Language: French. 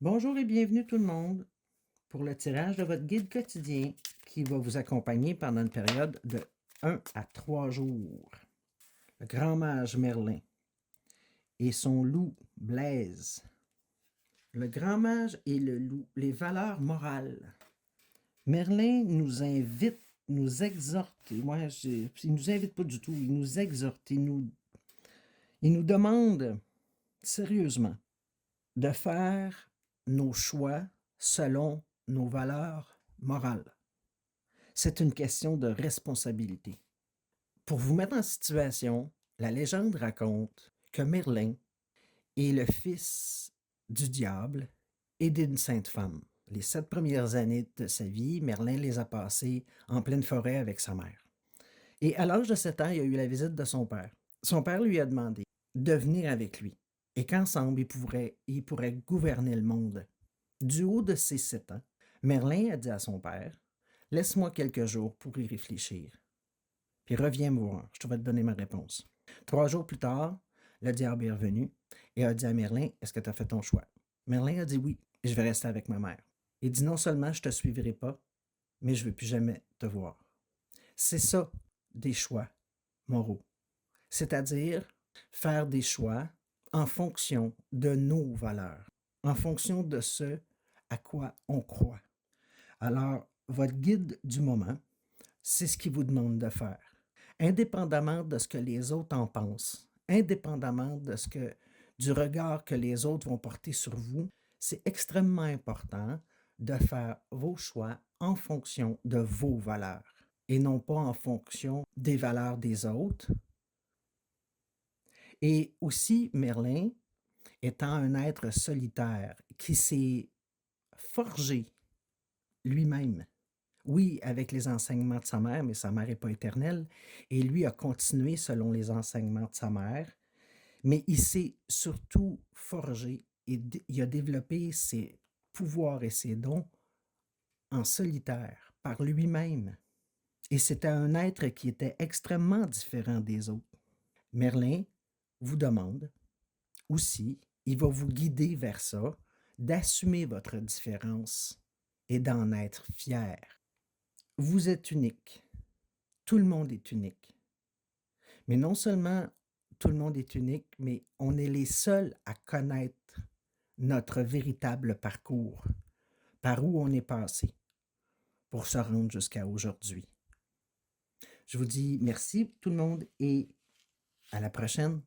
Bonjour et bienvenue tout le monde pour le tirage de votre guide quotidien qui va vous accompagner pendant une période de 1 à 3 jours. Le grand mage Merlin et son loup Blaise. Le grand mage et le loup, les valeurs morales. Merlin nous invite, nous exhorte, il nous invite pas du tout, il nous exhorte, il nous demande sérieusement de faire nos choix selon nos valeurs morales. C'est une question de responsabilité. Pour vous mettre en situation, la légende raconte que Merlin est le fils du diable et d'une sainte femme. Les 7 premières années de sa vie, Merlin les a passées en pleine forêt avec sa mère. Et à l'âge de 7 ans, il a eu la visite de son père. Son père lui a demandé de venir avec lui et qu'ensemble, ils pourraient gouverner le monde. Du haut de ses 7 ans, Merlin a dit à son père: Laisse-moi quelques jours pour y réfléchir. Puis reviens me voir, je vais te donner ma réponse. 3 jours plus tard, le diable est revenu et a dit à Merlin: Est-ce que tu as fait ton choix? Merlin a dit oui, et je vais rester avec ma mère. Il dit: Non seulement je ne te suivrai pas, mais je ne veux plus jamais te voir. C'est ça, des choix moraux. C'est-à-dire faire des choix en fonction de nos valeurs, en fonction de ce à quoi on croit. Alors, votre guide du moment, c'est ce qu'il vous demande de faire. Indépendamment de ce que les autres en pensent, indépendamment du regard que les autres vont porter sur vous, c'est extrêmement important de faire vos choix en fonction de vos valeurs et non pas en fonction des valeurs des autres. Et aussi, Merlin, étant un être solitaire qui s'est forgé lui-même, oui, avec les enseignements de sa mère, mais sa mère n'est pas éternelle, et lui a continué selon les enseignements de sa mère, mais il s'est surtout forgé et il a développé ses pouvoirs et ses dons en solitaire, par lui-même. Et c'était un être qui était extrêmement différent des autres. Merlin vous demande aussi, il va vous guider vers ça, d'assumer votre différence et d'en être fier. Vous êtes unique. Tout le monde est unique. Mais non seulement tout le monde est unique, mais on est les seuls à connaître notre véritable parcours, par où on est passé pour se rendre jusqu'à aujourd'hui. Je vous dis merci tout le monde et à la prochaine.